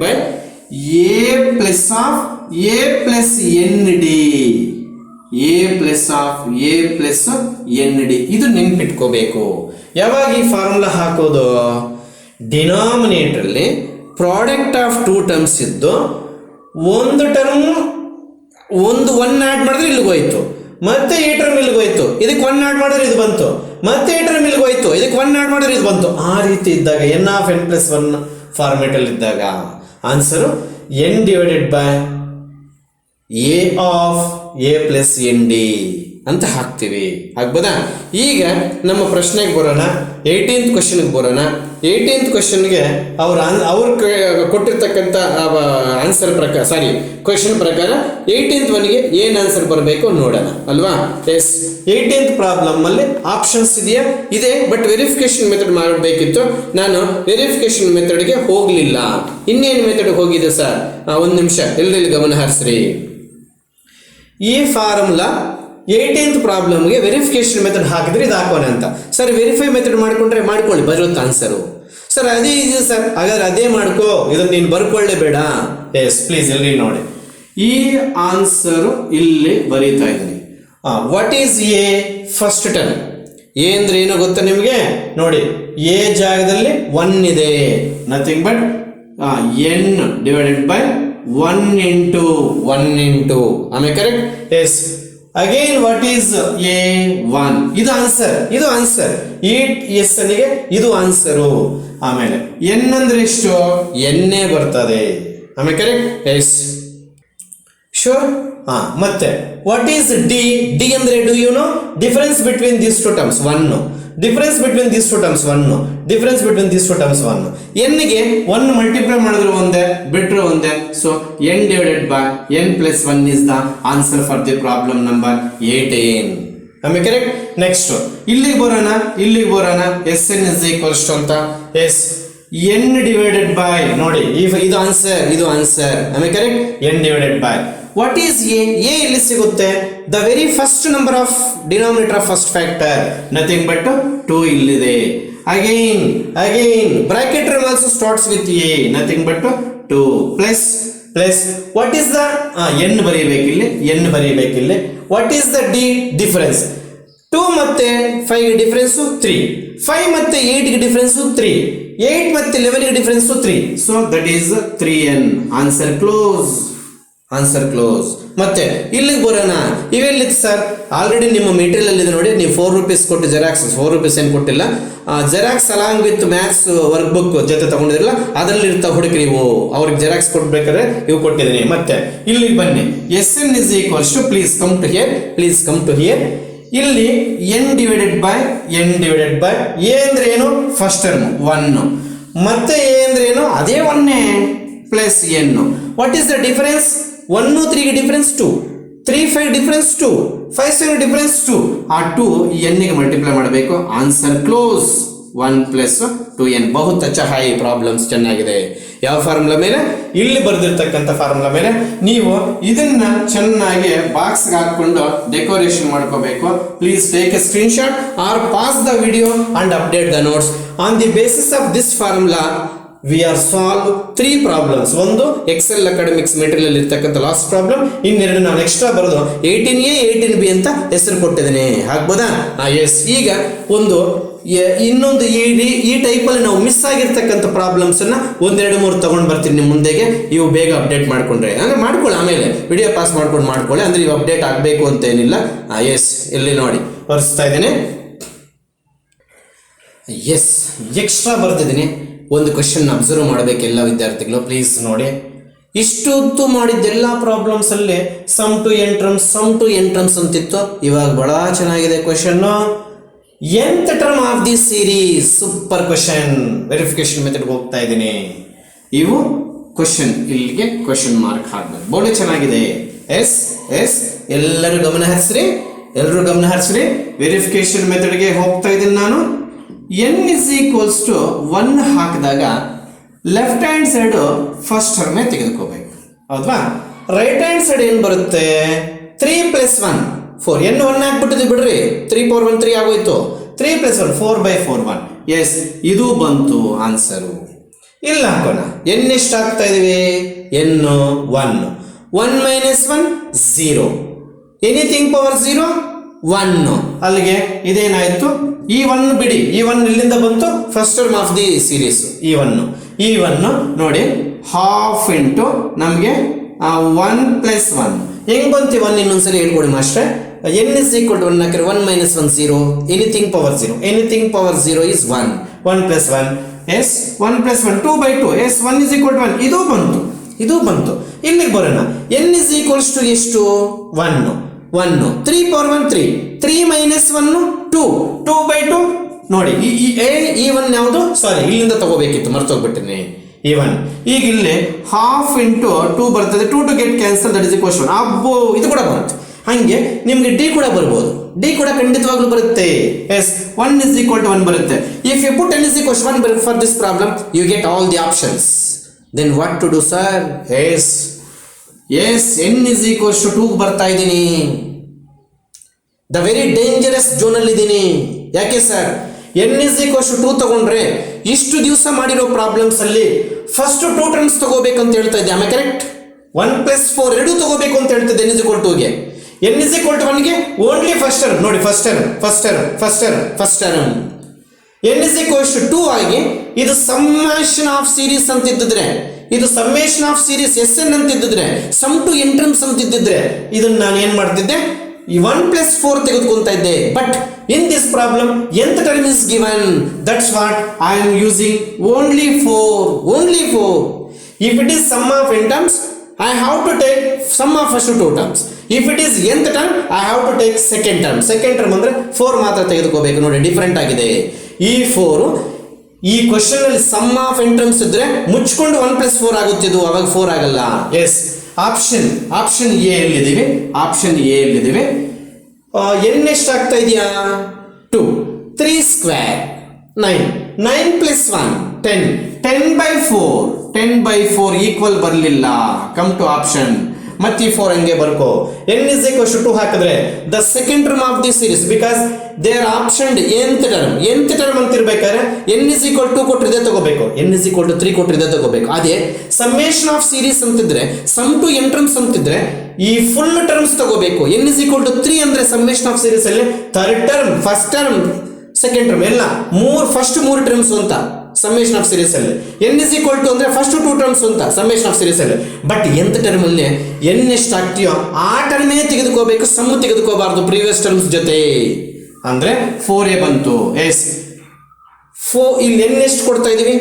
by A plus of A plus N D. A plus of A plus N D. ಇದು ನೆನ್ಪಿಟ್ಕೋಬೇಕು. ಯಾವಾಗ ಈ ಫಾರ್ಮುಲಾ ಹಾಕೋದು? ಡಿನಾಮಿನೇಟರ್ಲಿ ಪ್ರಾಡಕ್ಟ್ ಆಫ್ 2 ಟರ್ಮ್ಸ್ ಇದ್ದು ಒಂದು ಟರ್ಮ್ ಒಂದು 1 ಆ್ಯಡ್ ಮಾಡಿದ್ರೆ ಇಲ್ಲಿಗೆ ಹೋಯ್ತು, ಮತ್ತೆ ಈ ಟರ್ಮ್ ಇಲ್ಲಿಗೆ ಹೋಯ್ತು, ಇದಕ್ಕೆ 1 ಆ್ಯಡ್ ಮಾಡಿದ್ರೆ ಇದು ಬಂತು, ಮತ್ತೆ ಈ ಟರ್ಮ್ ಇಲ್ಲಿಗೆ ಹೋಯ್ತು, ಇದಕ್ಕೆ 1 ಆ್ಯಡ್ ಮಾಡಿದ್ರೆ ಇದು ಬಂತು. ಆ ರೀತಿ ಇದ್ದಾಗ n ಆಫ್ n ಪ್ಲಸ್ 1 ಫಾರ್ಮೇಟಲ್ಲಿ ಇದ್ದಾಗ answer n divided by A of A plus N D ಅಂತ ಹಾಕ್ತೀವಿ. ಆಗ್ಬೋದಾ? ಈಗ ನಮ್ಮ ಪ್ರಶ್ನೆಗೆ ಬರೋಣ. 18th ಕ್ವಶನ್ಗೆ ಬರೋಣ. 18th ಕ್ವಶನ್ಗೆ ಅವ್ರು ಕೊಟ್ಟಿರ್ತಕ್ಕಂಥ ಆನ್ಸರ್ ಪ್ರಕಾರ, ಕ್ವಶನ್ ಪ್ರಕಾರ 18th ಒನ್ಗೆ ಏನು ಆನ್ಸರ್ ಬರಬೇಕು ನೋಡೋಣ ಅಲ್ವಾ? ಎಸ್, 18th ಪ್ರಾಬ್ಲಮ್ ಅಲ್ಲಿ ಆಪ್ಷನ್ಸ್ ಇದೆಯಾ? ಇದೆ, ಬಟ್ ವೆರಿಫಿಕೇಶನ್ ಮೆಥಡ್ ಮಾಡಬೇಕಿತ್ತು. ನಾನು ವೆರಿಫಿಕೇಶನ್ ಮೆಥಡ್ಗೆ ಹೋಗಲಿಲ್ಲ. ಇನ್ನೇನು ಮೆಥಡ್ ಹೋಗಿದೆ ಸರ್? ಒಂದು ನಿಮಿಷ ಎಲ್ಲರಲ್ಲಿ ಗಮನ ಹರಿಸ್ರಿ. ಈ ಫಾರ್ಮುಲಾ 18th ಪ್ರಾಬ್ಲಮ್ಗೆ ವೆರಿಫಿಕೇಶನ್ ಮೆಥಡ್ ಹಾಕಿದ್ರೆ ಇದು ಹಾಕೋಣ ಅಂತ. ಸರ್ ವೆರಿಫೈ ಮೆಥಡ್ ಮಾಡ್ಕೊಂಡ್ರೆ ಮಾಡ್ಕೊಳ್ಳಿ, ಬರುತ್ತೆ ಆನ್ಸರು. ಸರ್ ಅದೇ ಇದೆ ಸರ್, ಹಾಗಾದ್ರೆ ಅದೇ ಮಾಡ್ಕೋ, ಇದನ್ನು ನೀನು ಬರ್ಕೊಳ್ಳೇಬೇಡ. ಎಸ್ ಪ್ಲೀಸ್ ಎಲ್ಲಿ ನೋಡಿ, ಈ ಆನ್ಸರು ಇಲ್ಲಿ ಬರೀತಾ ಇದ್ದೀನಿ. What is A first term? A ಅಂದ್ರೆ ಏನು ಗೊತ್ತಾ ನಿಮಗೆ? ನೋಡಿ, ಎ ಜಾಗದಲ್ಲಿ 1 ಇದೆ, nothing but n divided by 1 into 1 into. Am I correct? Yes. Again, what is A1? ಇದು ಆನ್ಸರ್. ಎಸ್ ಅಲ್ಲಿಗೆ ಇದು ಆನ್ಸರು. ಆಮೇಲೆ n ಅಂದ್ರೆ ಎಷ್ಟು? n ಬರ್ತದೆ. Am I correct? Yes. Sure? ಮತ್ತೆ ವಾಟ್ ಈಸ್ ಡಿ? ಡಿ ಅಂದ್ರೆ do you know? Difference between these two terms 1. Difference between these two terms 1. Difference between these two terms 1. n ಗೆ 1 ಮಲ್ಟಿಪ್ಲೈ ಮಾಡಿದ್ರೆ ಒಂದೇ, ಬಿಟ್ರೆ ಒಂದೇ. So n divided by n plus 1 is the answer for the problem number 18. Am I correct? Next ಇಲ್ಲಿಗೆ ಬರೋಣ. Sn is equals to ಅಂತ. ಎಸ್ n divided by, ನೋಡಿ ಇದು answer. Am I correct? n divided by what is a? A ಇಲ್ಲಿ ಸಿಗುತ್ತೆ. The very first number of denominator of first factor, nothing but 2 ಇಲ್ಲಿದೆ. Again bracket term also starts with a, nothing but 2 plus what is the n ಬರೀಬೇಕಿಲ್ಲಿ. What is the d difference? 2 ಮತ್ತೆ 5 ಗೆ ಡಿಫರೆನ್ಸ್ 3, 5 ಮತ್ತೆ 8 ಗೆ ಡಿಫರೆನ್ಸ್ 3, 8 ಮತ್ತೆ 11 ಗೆ difference 3. So that is 3n. Answer close. ಮತ್ತೆ ಇಲ್ಲಿಗೆ ಬರೋಣ. ಇವೆಲ್ಲಿದೆ ಸರ್? ಆಲ್ರೆಡಿ ನಿಮ್ಮ ಮೆಟೀರಿಯಲ್ ಅಲ್ಲಿ ಇದೆ ನೋಡಿ. ನೀವು 4 rupees ಕೊಟ್ಟು ಜೆರಾಕ್ಸ್, 4 rupees ಏನು ಕೊಟ್ಟಿಲ್ಲ, xerox along with maths work book ಜೊತೆ ತಗೊಂಡಿರಲ್ಲ, ಅದರಲ್ಲಿ ಇರ್ತಾವ, ಹುಡುಕಿ ನೀವು. ಅವ್ರಿಗೆ ಜೆರಾಕ್ಸ್ ಕೊಡ್ಬೇಕಾದ್ರೆ ಇವು ಕೊಟ್ಟಿದ್ದೀನಿ. ಮತ್ತೆ ಇಲ್ಲಿಗೆ ಬನ್ನಿ. Sn is equals to, please come to here. ಇಲ್ಲಿ n divided by a ಅಂದ್ರೆ ಏನು? ಫಸ್ಟ್ ಟರ್ಮ್ 1, ಮತ್ತೆ a ಅಂದ್ರೆ ಏನು? ಅದೇ 1 plus n. What is the difference? 1 3 ಗೆ ಡಿಫರೆನ್ಸ್ 2, 3 5 ಡಿಫರೆನ್ಸ್ 2, 5 7 ಡಿಫರೆನ್ಸ್ 2. ಆ 2 n ಗೆ ಮಲ್ಟಿಪ್ಲೈ ಮಾಡಬೇಕು. Answer close. 1 plus 2n. ಬಹುತ್ ಅಚ್ಚ ಹೈ ಪ್ರಾಬ್ಲಮ್ಸ್, ಚೆನ್ನಾಗಿದೆ. ಯಾವ ಫಾರ್ಮುಲಾ ಮೇಲೆ? ಇಲ್ಲಿ ಬರೆದಿರ್ತಕ್ಕಂಥ ಫಾರ್ಮುಲಾ ಮೇಲೆ ನೀವು ಇದನ್ನ ಚೆನ್ನಾಗಿ ಬಾಕ್ಸ್ಗೆ ಹಾಕೊಂಡು ಡೆಕೋರೇಷನ್ ಮಾಡ್ಕೋಬೇಕು. Please take a screenshot or pause the video and update the notes. On the basis of this formula we are solve 3 problems. ಒಂದು ಎಕ್ಸೆಲ್ ಅಕಾಡೆಮಿಕ್ಸ್ ಮೆಟೀರಿಯಲ್ ಇರ್ತಕ್ಕಂಥ ಲಾಸ್ಟ್ ಪ್ರಾಬ್ಲಮ್, ಇನ್ನೆರಡು ನಾನು ಎಕ್ಸ್ಟ್ರಾ ಬರೋದು 18A 18B ಅಂತ ಹೆಸರು ಕೊಟ್ಟಿದ್ದೇನೆ. ಆಗ್ಬೋದಾ? ಎಸ್. ಈಗ ಇನ್ನೊಂದು ಈ ಟೈಪಲ್ಲಿ ನಾವು ಮಿಸ್ ಆಗಿರ್ತಕ್ಕಂಥ ಪ್ರಾಬ್ಲಮ್ಸ್ ಅನ್ನ 1 2 3 ತಗೊಂಡು ಬರ್ತೀನಿ ನಿಮ್ಮ ಮುಂದೆಗೆ. ಇವು ಬೇಗ ಅಪ್ಡೇಟ್ ಮಾಡ್ಕೊಂಡ್ರೆ ಅಂದ್ರೆ ಮಾಡ್ಕೊಳ್ಳಿ, ಆಮೇಲೆ ವಿಡಿಯೋ ಪಾಸ್ ಮಾಡ್ಕೊಳ್ಳಿ. ಅಂದ್ರೆ ಇವು ಅಪ್ಡೇಟ್ ಆಗಬೇಕು ಅಂತ ಏನಿಲ್ಲ. ಎಸ್, ಇಲ್ಲಿ ನೋಡಿ ಬರ್ಸ್ತಾ ಇದ್ದೇನೆ. ಎಸ್, ಎಕ್ಸ್ಟ್ರಾ ಬರ್ತಿದ್ದೀನಿ. ಒಂದು ಕ್ವಶನ್ ಅಬ್ಸರ್ವ್ ಮಾಡಬೇಕು ಎಲ್ಲ ವಿದ್ಯಾರ್ಥಿಗಳು, ಪ್ಲೀಸ್ ನೋಡಿ. ಇಷ್ಟು ಹೊತ್ತು ಮಾಡಿದ್ದೆಲ್ಲ ಪ್ರಾಬ್ಲಮ್ಸ್ ಅಲ್ಲಿ ಸಮ್ ಟು ಎಂಟ್ರಮ್ಸ್ ಅಂತಿತ್ತು. ಇವಾಗ ಬಹಳ ಚೆನ್ನಾಗಿದೆ question. nth term of the series, super question. Verification method ಹೋಗ್ತಾ ಇದ್ದೀನಿ. ಇವು ಕ್ವಶನ್, ಇಲ್ಲಿಗೆ ಕ್ವಶನ್ ಮಾರ್ಕ್ ಹಾಕ್ಬೇಕು. ಬಹಳ ಚೆನ್ನಾಗಿದೆ. ಎಲ್ಲರೂ ಗಮನ ಹರಿಸ್ರಿ. ವೆರಿಫಿಕೇಶನ್ ಮೆಥಡ್ಗೆ ಹೋಗ್ತಾ ಇದ್ದೀನಿ ನಾನು. n is equals to 1 ಹಾಕಿದಾಗ ಲೆಫ್ಟ್ ಹ್ಯಾಂಡ್ ಸೈಡ್ ಫಸ್ಟ್ ಟರ್ಮೇ ತೆಗೆದುಕೋಬೇಕು, ಹೌದಾ? ರೈಟ್ ಹ್ಯಾಂಡ್ ಸೈಡ್ ಏನು ಬರುತ್ತೆ? 3 plus 1 4. n 1 ಹಾಕ್ಬಿಟ್ಟಿದ್ವಿ ಬಿಡ್ರಿ, 3 power 1 3 ಆಗೋಯ್ತು. 3 plus 1 4/4 1. ಎಸ್, ಇದು ಬಂತು ಆನ್ಸರು. ಇಲ್ಲ ಹಾಕೋಣ. n ಎಷ್ಟು ಹಾಕ್ತಾ ಇದೀವಿ? n 1. 1 minus 1 0. Anything power 0 1. ಅಲ್ಲಿಗೆ ಇದೇನಾಯ್ತು? ಈ 1 ಬಿಡಿ, ಈ 1 ಇಲ್ಲಿಂದ ಬಂತು. First term of the series ಈ 1 ನೋಡಿ, ಹಾಫ್ ಇಂಟು ನಮಗೆ 1 plus 1 ಹೆಂಗ್ ಬಂತು? 1 ಇನ್ನೊಂದ್ಸರಿ ಹೇಳ್ಕೊಡಿ master. n is equal to 1 ಹಾಕಿದ್ರೆ 1 minus 1 0. Anything power 0 is 1. 1 plus 1 S 1 plus 1 2/2. S 1 is equal to 1. ಇದು ಬಂತು. ಇಲ್ಲಿಗೆ ಬರೋಣ. n is equals to ಎಷ್ಟು? 1. 1, 3 ಪವರ್ 1 3, 3 ಮೈನಸ್ 1 2, 2/2 ನೋಡಿ. ಈ 1 ಯಾವುದು, ಸಾರಿ ಇಲ್ಲಿಂದ ತಗೋಬೇಕಿತ್ತು, ಮರ್ತೋಗ್ಬಿಟ್ಟಿನಿ ಈ 1. ಈಗ ಇಲ್ಲಿ ಹಾಫ್ ಇಂಟು 2 ಬರ್ತದೆ, 2 to get cancel, that is equals 1. ಅಬ್ಬೋ ಇದು ಕೂಡ ಬರುತ್ತೆ. ಹಂಗೆ ನಿಮ್ಗೆ ಡಿ ಕೂಡ ಬರ್ಬೋದು, ಡಿ ಕೂಡ ಖಂಡಿತವಾಗ್ಲೂ ಬರುತ್ತೆ. ಎಸ್ 1 is equal to 1 ಬರುತ್ತೆ. If you put n is equal to 1 for this problem you get all the options. Then what to do sir? S n is equal to 2 ಬರ್ತಾ ಇದ್ದೀನಿ. ದ ವೆರಿ ಡೇಂಜರಸ್ ಝೋನ್ ಅಲ್ಲಿ ಇದ್ದೀನಿ. ಯಾಕೆ sir? n is equal to 2 ತಗೊಂಡ್ರೆ ಇಷ್ಟು ದಿವಸ ಮಾಡಿರೋ ಪ್ರಾಬ್ಲಮ್ಸ್ ಅಲ್ಲಿ ಫಸ್ಟ್ 2 ಟರ್ಮ್ಸ್ ತಗೋಬೇಕಂತ ಹೇಳ್ತಾ ಇದ್ದೆ. ಆಮೇಲೆ ಕರೆಕ್ಟ್ 1 + 4 ಎರಡೂ ತಗೋಬೇಕು ಅಂತ ಹೇಳ್ತಿದ್ದೆ n is equal to ಗೆ. n is equal to 1 ಗೆ ಓನ್ಲಿ ಫಸ್ಟ್ ಟರ್ಮ್ ನೋಡಿ, first term n is equal to 2 ಆಗಿ ಇದು ಸಮ್ಮೇಷನ್ ಆಫ್ ಸೀರೀಸ್ ಅಂತಿದ್ದಿದ್ರೆ, ಇದು ಸಮ್ಮೇಷನ್ ಆಫ್ ಸೀರೀಸ್ Sn ಅಂತಿದ್ದಿದ್ರೆ, ಸಮ್ ಟು n ಟರ್ಮ್ಸ್ ಅಂತಿದ್ದಿದ್ರೆ ಇದನ್ನ ನಾನು ಏನ್ ಮಾಡ್ತಿದ್ದೆ, ಈ 1 + 4 ತೆಗೆದುಕೊಂತ ಇದ್ದೆ. But in this problem nth term is given, that's what I am using only 4. If it is sum of n terms, I have to take sum of first 2 terms. If it is nth term, I have to take second term. Second term ಅಂದ್ರೆ 4 ಮಾತ್ರ ತೆಗೆದುಕೋಬೇಕು. ನೋಡಿ ಡಿಫರೆಂಟ್ ಆಗಿದೆ. ಈ 4 ಈ ಕ್ವಶನ್ ಅಲ್ಲಿ ಸಮ್ ಆಫ್ n terms ಇದ್ರೆ ಮುಚ್ಕೊಂಡು 1 + 4 ಆಗುತ್ತಿದ್ದು, ಅವಾಗ 4 ಆಗಲ್ಲ. ಎಸ್ ಆಪ್ಷನ್ ಎ ಎಲ್ಲಿದ್ದೀವಿ? ಆಪ್ಷನ್ ಎ ಎಲ್ಲಿದ್ದೀವಿ? n ಎಷ್ಟು ಆಗ್ತಾ ಇದೆಯಾ? 2, 3 ಸ್ಕ್ವೇರ್ 9, 9 + 1 10, 10/4 ಈಕ್ವಲ್ ಬರಲಿಲ್ಲ. Come to option. ಮತ್ತೆ ಈ 4 ಹಂಗೆ ಬರ್ಕೋ. n is equal to 2 ಹಾಕಿದ್ರೆ the second term of the series, because they are option nth term ಅಂತ ಇರ್ಬೇಕಾದ್ರೆ n is equal to ಕೊಟ್ಟಿದೆ ತಗೋಬೇಕು, n is equal to 3 ಕೊಟ್ಟಿದೆ ತಗೋಬೇಕು. ಅದೇ ಸಮ್ಮೇಷನ್ ಆಫ್ ಸೀರೀಸ್ ಅಂತಿದ್ರೆ, ಸಮ್ ಟು n ಟರ್ಮ್ಸ್ ಅಂತಿದ್ರೆ ಈ ಫುಲ್ ಟರ್ಮ್ಸ್ ತಗೋಬೇಕು. n is equal to 3 ಅಂದ್ರೆ ಸಮ್ಮೇಷನ್ ಆಫ್ ಸೀರೀಸ್ ಅಲ್ಲಿ third term, first term, second term ಎಲ್ಲ ಫಸ್ಟ್ 3 ಟರ್ಮ್ಸ್ ಅಂತ ಸಮ್ಮೇಷನ್ ಆಫ್ ಸೀರೀಸ್ ಅಲ್ಲಿ. n is equal to ಅಂದ್ರೆ ಫಸ್ಟ್ 2 ಟರ್ಮ್ಸ್ ಅಂತ ಸಮ್ಮೇಷನ್ ಆಫ್ ಸೀರೀಸ್ ಅಲ್ಲಿ. ಬಟ್ nth ಟರ್ಮ್ ಅಲ್ಲಿ n ಎಷ್ಟು ಆಗ್ತೀಯೋ ಆ ಟರ್ಮೇ ತೆಗೆದುಕೋಬೇಕು, ಸಮ್ ತೆಗೆದುಕೋಬಾರ್ದು ಪ್ರೀವಿಯಸ್ ಟರ್ಮ್ಸ್ ಜೊತೆ. ಅಂದ್ರೆ 4a ಬಂತು. ಎಸ್ ಇಲ್ಲಿ n ಎಷ್ಟು ಕೊಡ್ತಾ ಇದೀವಿ?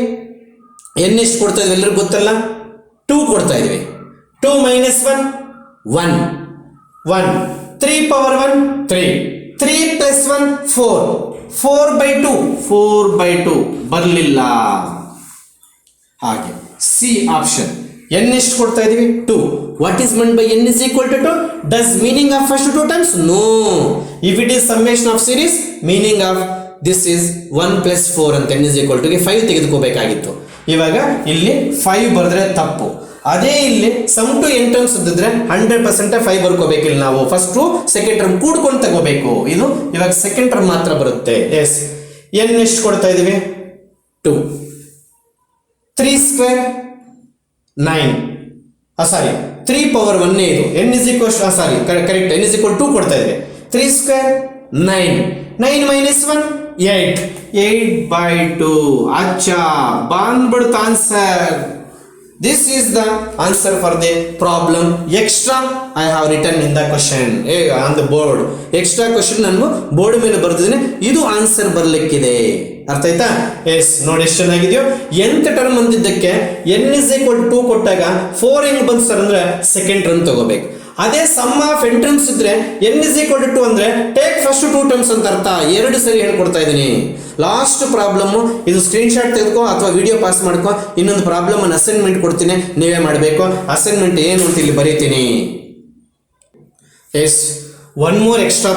n ಎಷ್ಟು ಕೊಡ್ತಾ ಇದೀವಿ ಎಲ್ಲರಿಗೂ ಗೊತ್ತಲ್ಲ? 2 ಕೊಡ್ತಾ ಇದೀವಿ. 2 - 1 1, 3 ಪವರ್ 1 3, 3 + 1 4, 4/2 ಬರಲಿಲ್ಲ. ಹಾಗೆ ಸಿ ಆಪ್ಷನ್. n ಎಷ್ಟು ಕೊಡ್ತಾ ಇದೀವಿ? 2. What is meant by n is equal to 2? Does meaning of first 2 terms? No. If it is summation of series, meaning of this is 1 + 4 ಅಂತ n is equal to ಗೆ 5 ತೆಗೆದುಕೋಬೇಕಾಗಿತ್ತು. ಇವಾಗ ಇಲ್ಲಿ 5 ಬರೆದ್ರೆ ತಪ್ಪು. ಅದೇ ಇಲ್ಲಿ ಸಮ್ ಟು n ಟರ್ಮ್ಸ್ ಇದ್ದಿದ್ರೆ 100% 5 ಬರ್ಕೋಬೇಕಿಲ್ಲ ನಾವು. ಫಸ್ಟ್ ಸೆಕೆಂಡ್ ಟರ್ಮ್ ಕೂಡ್ಕೊಂಡು ತಗೋಬೇಕು. ಇದು ಇವಾಗ ಸೆಕೆಂಡ್ ಟರ್ಮ್ ಮಾತ್ರ ಬರುತ್ತೆ. ಎಸ್ n ಎಷ್ಟು ಕೊಡ್ತಾ ಇದೀವಿ? 2. 3 ಸ್ಕ್ವೇರ್ 9, ಸಾರಿ 3 ಪವರ್ 1 ಇದು. n is equal to sorry correct, n is equal to 2 ಕೊಡ್ತಾ ಇದೀವಿ. 3 ಸ್ಕ್ವೇರ್ 9, 9 - 1 8, 8/2. ಅಚ್ಚಾ ಬಂದ್ಬಿಡ್ತು answer. This is the answer for the problem. Extra I have written in the question on the board. Extra question ನಾನು ಬೋರ್ಡ್ ಮೇಲೆ ಬರೆದಿದ್ದೀನಿ. ಇದು ಆನ್ಸರ್ ಬರಲಿಕ್ಕಿದೆ. ಅರ್ಥ ಆಯ್ತಾ? ಎಸ್ ನೋಡಿ ಎಷ್ಟು ಚೆನ್ನಾಗಿದೆಯೋ. nth ಟರ್ಮ್ ಅಂದಿದ್ದಕ್ಕೆ n is equal to 2 ಕೊಟ್ಟಾಗ 4 ಹೆಂಗ್ ಬಂತು ಸರ್ ಅಂದ್ರೆ ಸೆಕೆಂಡ್ ಟರ್ಮ್ ತಗೋಬೇಕು. ಅದೇ ಸಮ್ ಆಫ್ n ಟರ್ಮ್ಸ್ ಇದ್ರೆ n is equal to 2 ಅಂದ್ರೆ ಟೇಕ್ ಫಸ್ಟ್ 2 ಟರ್ಮ್ಸ್ ಅಂತ ಅರ್ಥ. 2 ಸರಿ ಹೇಳ್ಕೊಡ್ತಾ ಇದ್ದೀನಿ. ಲಾಸ್ಟ್ ಪ್ರಾಬ್ಲಮ್ ಇದು ಸ್ಕ್ರೀನ್ ಶಾಟ್ ತೆಗೆದುಕೋ ಅಥವಾ ವಿಡಿಯೋ ಪಾಸ್ ಮಾಡ್ಕೋ. ಇನ್ನೊಂದು ಪ್ರಾಬ್ಲಮ್ ಅನ್ನು ಅಸೈನ್ಮೆಂಟ್ ಕೊಡ್ತೀನಿ, ನೀವೇ ಮಾಡಬೇಕು. ಅಸೈನ್ಮೆಂಟ್ ಏನು ಅಂತ ಇಲ್ಲಿ ಬರೀತೀನಿ. Yes one more extra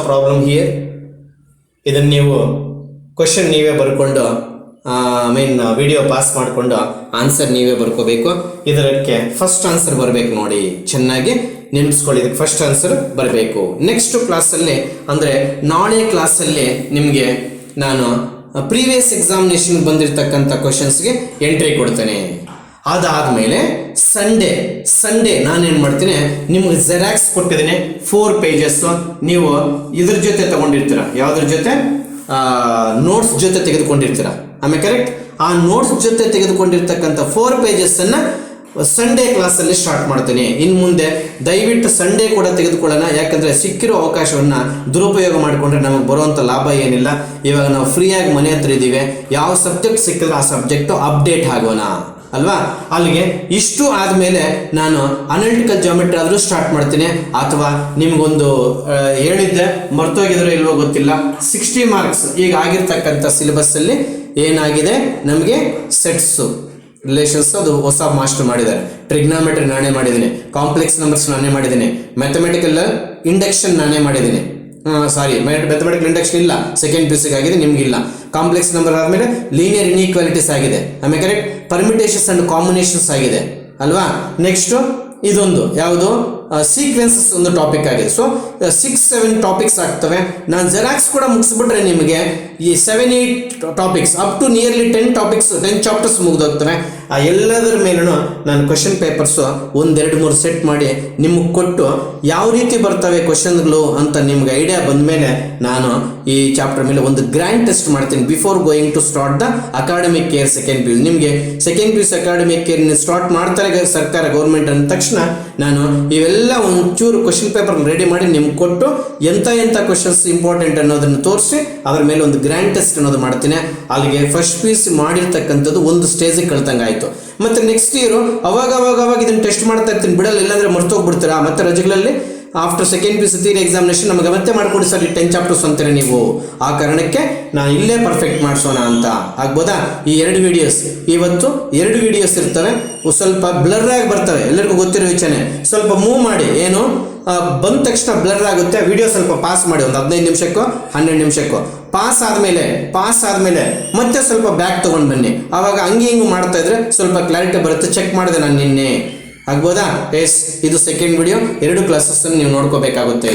problem here. ಇದನ್ನು ನೀವು ಕ್ವಶನ್ ನೀವೇ ಬರ್ಕೊಂಡು ವಿಡಿಯೋ ಪಾಸ್ ಮಾಡಿಕೊಂಡು ಆನ್ಸರ್ ನೀವೇ ಬರ್ಕೋಬೇಕು. ಇದಕ್ಕೆ ಫಸ್ಟ್ ಆನ್ಸರ್ ಬರಬೇಕು. ನೋಡಿ ಚೆನ್ನಾಗಿ ನೆನಪಿಸ್ಕೊಳ್ಳಿ, ಇದಕ್ಕೆ ಫಸ್ಟ್ ಆನ್ಸರ್ ಬರಬೇಕು. ನೆಕ್ಸ್ಟ್ ಕ್ಲಾಸಲ್ಲಿ ಅಂದರೆ ನಾಳೆ ಕ್ಲಾಸಲ್ಲಿ ನಿಮಗೆ ನಾನು ಪ್ರೀವಿಯಸ್ ಎಕ್ಸಾಮಿನೇಷನ್ ಬಂದಿರತಕ್ಕಂಥ ಕ್ವಶನ್ಸ್ಗೆ ಎಂಟ್ರಿ ಕೊಡ್ತೇನೆ. ಅದಾದಮೇಲೆ ಸಂಡೇ ನಾನೇನು ಮಾಡ್ತೀನಿ, ನಿಮ್ಗೆ ಜೆರಾಕ್ಸ್ ಕೊಟ್ಟಿದ್ದೀನಿ 4 pages. ನೀವು ಇದ್ರ ಜೊತೆ ತಗೊಂಡಿರ್ತೀರ, ಯಾವುದ್ರ ಜೊತೆ? ನೋಟ್ಸ್ ಜೊತೆ ತೆಗೆದುಕೊಂಡಿರ್ತೀರ. ಆಮೇಲೆ ಕರೆಕ್ಟ್, ಆ ನೋಟ್ಸ್ ಜೊತೆ ತೆಗೆದುಕೊಂಡಿರ್ತಕ್ಕಂಥ 4 pages ಅನ್ನು ಸಂಡೇ ಕ್ಲಾಸಲ್ಲಿ ಸ್ಟಾರ್ಟ್ ಮಾಡ್ತೀನಿ. ಇನ್ನು ಮುಂದೆ ದಯವಿಟ್ಟು ಸಂಡೇ ಕೂಡ ತೆಗೆದುಕೊಳ್ಳೋಣ. ಯಾಕಂದರೆ ಸಿಕ್ಕಿರೋ ಅವಕಾಶವನ್ನು ದುರುಪಯೋಗ ಮಾಡಿಕೊಂಡ್ರೆ ನಮಗೆ ಬರುವಂಥ ಲಾಭ ಏನಿಲ್ಲ. ಇವಾಗ ನಾವು ಫ್ರೀಯಾಗಿ ಮನೆ ಹತ್ರ ಇದ್ದೀವಿ. ಯಾವ ಸಬ್ಜೆಕ್ಟ್ ಸಿಕ್ಕಿದ್ರೆ ಆ ಸಬ್ಜೆಕ್ಟು ಅಪ್ಡೇಟ್ ಆಗೋಣ. ಅಲ್ವಾ. ಅಲ್ಲಿಗೆ ಇಷ್ಟು ಆದಮೇಲೆ ನಾನು ಅನಾಲಿಟಿಕಲ್ ಜಾಮೆಟ್ರಿ ಆದರೂ ಸ್ಟಾರ್ಟ್ ಮಾಡ್ತೀನಿ, ಅಥವಾ ನಿಮಗೊಂದು ಹೇಳಿದ್ದೆ ಮರ್ತೋಗಿದ್ರೆ ಇಲ್ವೋ ಗೊತ್ತಿಲ್ಲ, 60 ಮಾರ್ಕ್ಸ್ ಈಗ ಆಗಿರ್ತಕ್ಕಂಥ ಸಿಲೆಬಸ್ಸಲ್ಲಿ ಏನಾಗಿದೆ ನಮಗೆ ಸೆಟ್ಸು ರಿಲೇಷನ್ಸ್ ಅದು ಹೊಸ ಮಾಸ್ಟರ್ ಮಾಡಿದ್ದಾರೆ. ಟ್ರಿಗ್ನಾಮೆಟ್ರಿ ನಾನೇ ಮಾಡಿದ್ದೀನಿ, ಕಾಂಪ್ಲೆಕ್ಸ್ ನಂಬರ್ಸ್ ನಾನೇ ಮಾಡಿದ್ದೀನಿ, ಮ್ಯಾಥಮೆಟಿಕಲ್ ಇಂಡಕ್ಷನ್ ನಾನೇ ಮಾಡಿದ್ದೀನಿ. ಮ್ಯಾಥಮೆಟಿಕಲ್ ಇಂಡಕ್ಷನ್ ಇಲ್ಲ, ಸೆಕೆಂಡ್ ಪಿ ಸಿ ಆಗಿದೆ, ನಿಮ್ಗಿಲ್ಲ. ಕಾಂಪ್ಲೆಕ್ಸ್ ನಂಬರ್ ಆದಮೇಲೆ ಲೀನಿಯರ್ ಇನ್ಇಕ್ವಾಲಿಟೀಸ್ ಆಗಿದೆ, ಆಮೇಲೆ ಕರೆಕ್ಟ್ ಪರ್ಮಿಟೇಷನ್ಸ್ ಅಂಡ್ ಕಾಂಬಿನೇಷನ್ಸ್ ಆಗಿದೆ ಅಲ್ವಾ. ನೆಕ್ಸ್ಟು ಇದೊಂದು ಯಾವುದು ಸೀಕ್ವೆನ್ಸಸ್ ಒಂದು ಟಾಪಿಕ್ ಆಗಿದೆ. ಸೊ 6-7 ಟಾಪಿಕ್ಸ್ ಆಗ್ತವೆ. ನಾನು ಜೆರಾಕ್ಸ್ ಕೂಡ ಮುಗಿಸ್ಬಿಟ್ರೆ ನಿಮಗೆ ಈ 7-8 topics up to nearly 10 topics 10 chapters ಮುಗಿದೋಗ್ತವೆ. ಆ ಎಲ್ಲದರ ಮೇಲೂ ನಾನು ಕ್ವಶನ್ ಪೇಪರ್ಸು 1-2-3 ಸೆಟ್ ಮಾಡಿ ನಿಮಗೆ ಕೊಟ್ಟು ಯಾವ ರೀತಿ ಬರ್ತವೆ ಕ್ವಶನ್ಗಳು ಅಂತ ನಿಮ್ಗೆ ಐಡಿಯಾ ಬಂದಮೇಲೆ ನಾನು ಈ ಚಾಪ್ಟರ್ ಮೇಲೆ ಒಂದು ಗ್ರ್ಯಾಂಡ್ ಟೆಸ್ಟ್ ಮಾಡ್ತೀನಿ before going to start the academic year second P U. ನಿಮಗೆ second P U C academic year start ಮಾಡ್ತಾರೆ ಸರ್ಕಾರ ಗೌರ್ಮೆಂಟ್ ಅಂದ ತಕ್ಷಣ ನಾನು ಇವೆಲ್ಲ ಒಂಚೂರು ಕ್ವಶನ್ ಪೇಪರ್ ರೆಡಿ ಮಾಡಿ ನಿಮ್ಗೆ ಕೊಟ್ಟು ಎಂಥ ಕ್ವಶನ್ಸ್ ಇಂಪಾರ್ಟೆಂಟ್ ಅನ್ನೋದನ್ನು ತೋರಿಸಿ ಅದರ ಮೇಲೆ ಒಂದು ಗ್ರ್ಯಾಂಡ್ ಟೆಸ್ಟ್ ಅನ್ನೋದು ಮಾಡ್ತೀನಿ. ಅಲ್ಲಿಗೆ ಫಸ್ಟ್ ಪಿ ಯು ಸಿ ಮಾಡಿರ್ತಕ್ಕಂಥದ್ದು ಒಂದು ಸ್ಟೇಜಿಗೆ ಕಳ್ತಂಗೆ ಆಯಿತು. ಮತ್ತು ನೆಕ್ಸ್ಟ್ ಇಯರು ಅವಾಗ ಇದನ್ನು ಟೆಸ್ಟ್ ಮಾಡ್ತಾ ಇರ್ತೀನಿ, ಬಿಡಲ್ಲ, ಇಲ್ಲಾಂದರೆ ಮರ್ತೋಗ್ಬಿಡ್ತೀರಾ. ಮತ್ತೆ ರಜೆಗಳಲ್ಲಿ after second P U C theory examination ನಮಗೆ ಮತ್ತೆ ಮಾಡಿಕೊಡಿ ಸರ್ ಈ 10 ಚಾಪ್ಟರ್ಸ್ ಅಂತೀರ ನೀವು. ಆ ಕಾರಣಕ್ಕೆ ನಾನು ಇಲ್ಲೇ ಪರ್ಫೆಕ್ಟ್ ಮಾಡಿಸೋಣ ಅಂತ ಆಗ್ಬೋದಾ. ಈ 2 ವಿಡಿಯೋಸ್ ಇವತ್ತು 2 ವಿಡಿಯೋಸ್ ಇರ್ತವೆ, ಸ್ವಲ್ಪ ಬ್ಲರ್ ಆಗಿ ಬರ್ತವೆ, ಎಲ್ಲರಿಗೂ ಗೊತ್ತಿರೋ ವಿಚಾರನೆ. ಸ್ವಲ್ಪ ಮೂವ್ ಮಾಡಿ, ಏನು ಬಂದ ತಕ್ಷಣ ಬ್ಲರ್ ಆಗುತ್ತೆ. ವಿಡಿಯೋ ಸ್ವಲ್ಪ ಪಾಸ್ ಮಾಡಿ, ಒಂದು 15 ನಿಮಿಷಕ್ಕೋ 12 ನಿಮಿಷಕ್ಕೋ ಪಾಸ್ ಆದಮೇಲೆ ಮತ್ತೆ ಸ್ವಲ್ಪ ಬ್ಯಾಕ್ ತೊಗೊಂಡು ಬನ್ನಿ. ಆವಾಗ ಹಿಂಗೆ ಮಾಡ್ತಾ ಇದ್ರೆ ಸ್ವಲ್ಪ ಕ್ಲಾರಿಟಿ ಬರುತ್ತೆ. ಚೆಕ್ ಮಾಡಿದೆ ನಾನು ನಿನ್ನೆ, ಆಗ್ಬೋದಾ. ಎಸ್, ಇದು ಸೆಕೆಂಡ್ ವಿಡಿಯೋ. 2 ಕ್ಲಾಸಸ್ ನೀವು ನೋಡ್ಕೋಬೇಕಾಗುತ್ತೆ.